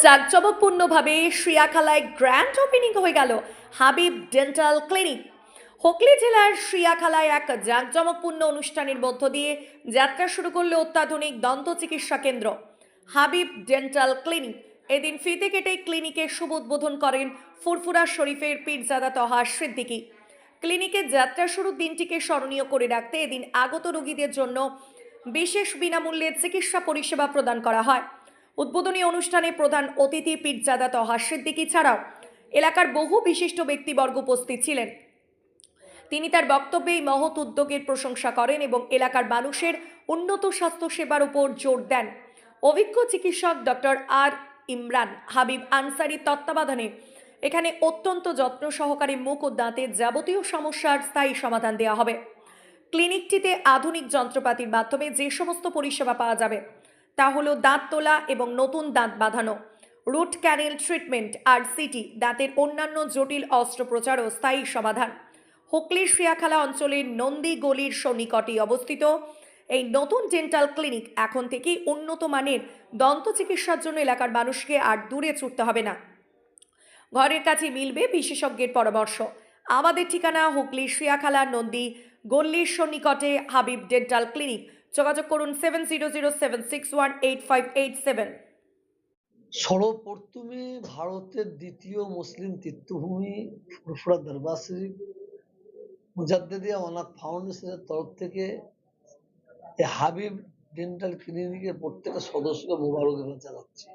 জাঁকজমকপূর্ণভাবে শ্রিয়াখালায় grand opening হয়ে গেল Habib dental clinic. Hooghly জেলার শ্রিয়াখালায় এক জাঁকজমকপূর্ণ অনুষ্ঠানের মধ্য দিয়ে যাত্রা শুরু করলো অত্যাধুনিক দন্ত চিকিৎসা কেন্দ্র হাবিব ডেন্টাল ক্লিনিক। এদিন ফিতে কেটে ক্লিনিকের শুভ উদ্বোধন করেন ফুরফুরা শরীফের পীরজাদা তহা সিদ্দিকী। ক্লিনিকের যাত্রা শুরুর দিনটিকে স্মরণীয় করে রাখতে এদিন আগত রোগীদের জন্য বিশেষ বিনামূল্যে চিকিৎসা পরিষেবা প্রদান করা হয়। উদ্বোধনী অনুষ্ঠানে প্রধান অতিথি পীরজাদা তহা সিদ্দিকী ছাড়াও এলাকার বহু বিশিষ্ট ব্যক্তিবর্গ উপস্থিত ছিলেন। তিনি তার বক্তব্যে এই মহৎ উদ্যোগের প্রশংসা করেন এবং এলাকার মানুষের উন্নত স্বাস্থ্য সেবার উপর জোর দেন। অভিজ্ঞ চিকিৎসক ডক্টর আর ইমরান হাবিব আনসারীর তত্ত্বাবধানে এখানে অত্যন্ত যত্ন সহকারে মুখ ও দাঁতের যাবতীয় সমস্যার স্থায়ী সমাধান দেওয়া হবে। ক্লিনিকটিতে আধুনিক যন্ত্রপাতির মাধ্যমে যে সমস্ত পরিষেবা পাওয়া যাবে তা হলো দাঁত তোলা এবং নতুন দাঁত বাঁধানো, রুট ক্যানেল ট্রিটমেন্ট, আর সিটি, দাঁতের অন্যান্য জটিল অস্ত্রোপচার ও স্থায়ী সমাধান। হুগলির শ্রিয়াখালা অঞ্চলের নন্দী গলির সন্নিকটে অবস্থিত এই নতুন ডেন্টাল ক্লিনিক এখন থেকেই উন্নত মানের দন্ত চিকিৎসার জন্য এলাকার মানুষকে আর দূরে ছুটতে হবে না। ঘরের কাছে মিলবে বিশেষজ্ঞের পরামর্শ। আমাদের ঠিকানা হুগলি শ্রিয়াখালা নন্দী গল্লির সন্নিকটে হাবিব ডেন্টাল ক্লিনিক। যোগাযোগ করুন 7007618587। সর্বপ্রথমে ভারতের দ্বিতীয় মুসলিম তীর্থভূমি ফুরফুরা দরবার শরীফ মুজাদ্দেদিয়া অনাথ ফাউন্ডেশনের তরফ থেকে এই হাবিব ডেন্টাল ক্লিনিকের প্রত্যেকটা সদস্যকে মোবারকবাদ জানাচ্ছি।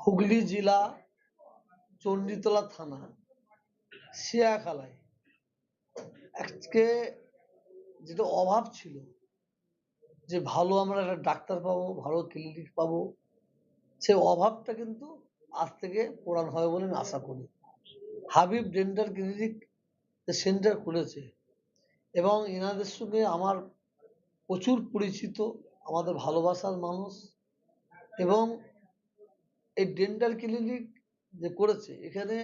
হুগলি জেলা চণ্ডীতলা থানা শ্রিয়াখালায় আজকে যেটা অভাব ছিল যে ভালো আমরা একটা ডাক্তার পাবো, ভালো ক্লিনিক পাবো, সে অভাবটা কিন্তু আজ থেকে পূরণ হবে বলে আমি আশা করি। হাবিব ডেন্টাল ক্লিনিক সেন্টার খুলেছে এবং এনাদের সঙ্গে আমার প্রচুর পরিচিত, আমাদের ভালোবাসার মানুষ, এবং এই ডেন্টাল ক্লিনিক যে করেছে এখানে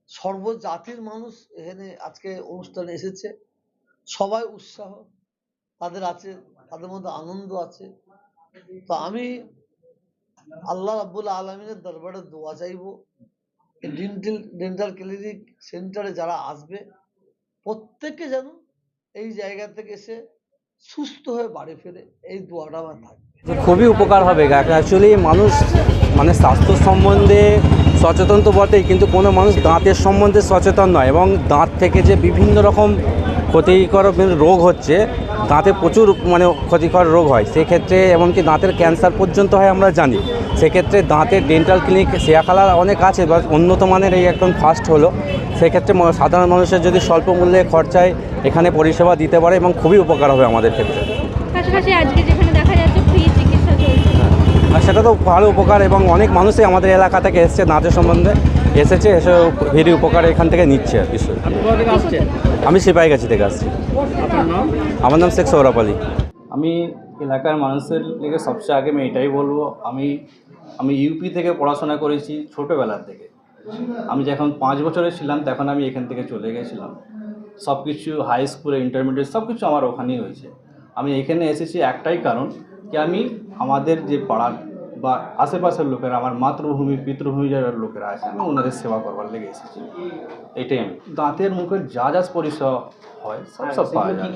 সর্বজাতির মানুষ এখানে আজকে অনুষ্ঠানে এসেছে। সবাই উৎসাহ তাদের আছে, তাদের মধ্যে আনন্দ আছে। তো আমি আল্লাহ রাব্বুল আলামিনের দরবারে দোয়া চাইবো এই ডেন্টাল ক্লিনিক সেন্টারে যারা আসবে প্রত্যেকে যেন এই জায়গা থেকে এসে সুস্থ হয়ে বাড়ি ফেরে, এই দোয়াটা আমার থাকবে। খুবই উপকার হবে। অ্যাকচুয়ালি মানুষ মানে স্বাস্থ্য সম্বন্ধে সচেতন তো বটেই, কিন্তু কোনো মানুষ দাঁতের সম্বন্ধে সচেতন নয় এবং দাঁত থেকে যে বিভিন্ন রকম ক্ষতিকর রোগ হচ্ছে, দাঁতে প্রচুর মানে ক্ষতিকর রোগ হয়, সেক্ষেত্রে এমনকি দাঁতের ক্যান্সার পর্যন্ত হয় আমরা জানি। সেক্ষেত্রে দাঁতের ডেন্টাল ক্লিনিক শ্রিয়াখালার অনেক আছে, বা উন্নত মানের এই একদম ফার্স্ট হলো। সেক্ষেত্রে সাধারণ মানুষের যদি স্বল্প মূল্যে খরচায় এখানে পরিষেবা দিতে পারে এবং খুবই উপকার হবে আমাদের ক্ষেত্রে। পাশাপাশি আজকে যেখানে দেখা যাচ্ছে ফ্রি চিকিৎসা চলছে, আর সেটা তো ভালো উপকার, এবং অনেক মানুষই আমাদের এলাকা থেকে এসছে, দাঁতের সম্বন্ধে এসে ভেরি উপকার এখান থেকে নিচ্ছে বিষয়। আমি সিপাহীগাছি থেকে আসছি। আমার নাম শেখ সৌরভ আলী। আমি এলাকার মানুষের লেগে সবচেয়ে আগে আমি এটাই বলবো, আমি ইউপি থেকে পড়াশোনা করেছি ছোটোবেলার থেকে। আমি যখন 5 বছরের ছিলাম তখন আমি এখান থেকে চলে গেছিলাম। সব কিছু হাই স্কুলে, ইন্টারমিডিয়েট সব কিছু আমার ওখানেই হয়েছে। আমি এখানে এসেছি একটাই কারণ, কি আমি আমাদের যে পাড়ার বা আশেপাশের লোকেরা, আমার মাতৃভূমি পিতৃভূমি যারা লোকেরা আছে, আমি ওনাদের সেবা করবার লেগে এসেছি। এটাই আমি দাঁতের মুখের যা পরিষেবা হয় সব পাওয়া যায়।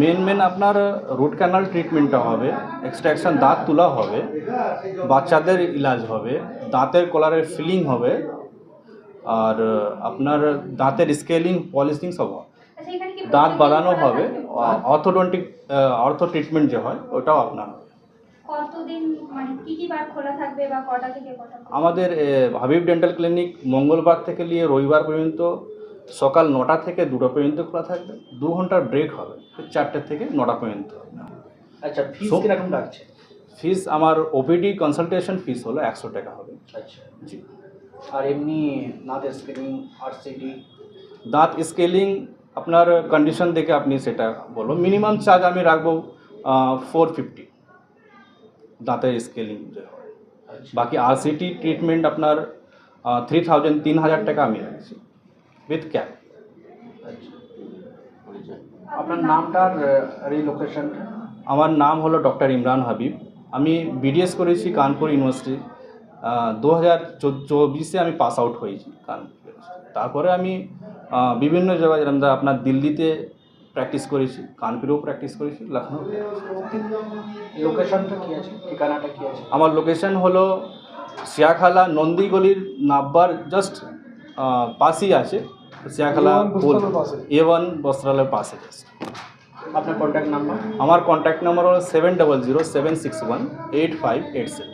মেন আপনার রুট ক্যানাল ট্রিটমেন্টটা হবে, এক্সট্রাকশন দাঁত তোলা হবে, বাচ্চাদের ইলাজ হবে, দাঁতের কলারের ফিলিং হবে, আর আপনার দাঁতের স্কেলিং পলিশিং সব হবে, দাঁত বাঁধানো হবে, অর্থো ট্রিটমেন্ট যে হয় ওটাও আপনার হবে। কতদিন মানে কি বার খোলা থাকবে বা কটা থেকে কটা? আমাদের হাবিব ডেন্টাল ক্লিনিক মঙ্গলবার থেকে নিয়ে রবিবার পর্যন্ত সকাল 9টা থেকে 2টা পর্যন্ত খোলা থাকবে। 2 ঘন্টার ব্রেক হবে, 4টে থেকে 9টা পর্যন্ত। আচ্ছা, ফিস কিরকম লাগছে? ফিস আমার ওপিডি কনসালটেশন ফিস হলো 100 টাকা হবে। আচ্ছা জি। আর এমনি দাঁত স্কেলিং, আরসিডি? দাঁত স্কেলিং আপনার কন্ডিশন দেখে আপনি সেটা বলো, মিনিমাম চার্জ আমি রাখবো 450 দাঁতের স্কেলিং যে হয়। বাকি আরসিটি ট্রিটমেন্ট আপনার 3000 টাকা আমি রাখছি উইথ ক্যাপ। আপনার নামটা আর এই লোকেশনটা? আমার নাম হলো ডক্টর ইমরান হাবিব, আমি বিডিএস করেছি কানপুর ইউনিভার্সিটি। 2024 আমি পাস আউট হয়েছি কানপুর ইউনিভার্সিটি। তারপরে আমি বিভিন্ন জায়গায় যেরকম আপনার দিল্লিতে প্র্যাকটিস করেছি, কানপুরেও প্র্যাকটিস করেছি, লখনৌ লোকেশনটা কি আছে, ঠিকানাটা কি আছে? আমার লোকেশন হলো শিয়াখালা নন্দীগলির নাব্বার জাস্ট পাশেই আছে। শিয়াখালা A1 বস্ত্রালয়ের পাশে জাস্ট। আপনার কন্ট্যাক্ট নাম্বার? আমার কন্ট্যাক্ট নাম্বার হলো 7007618587।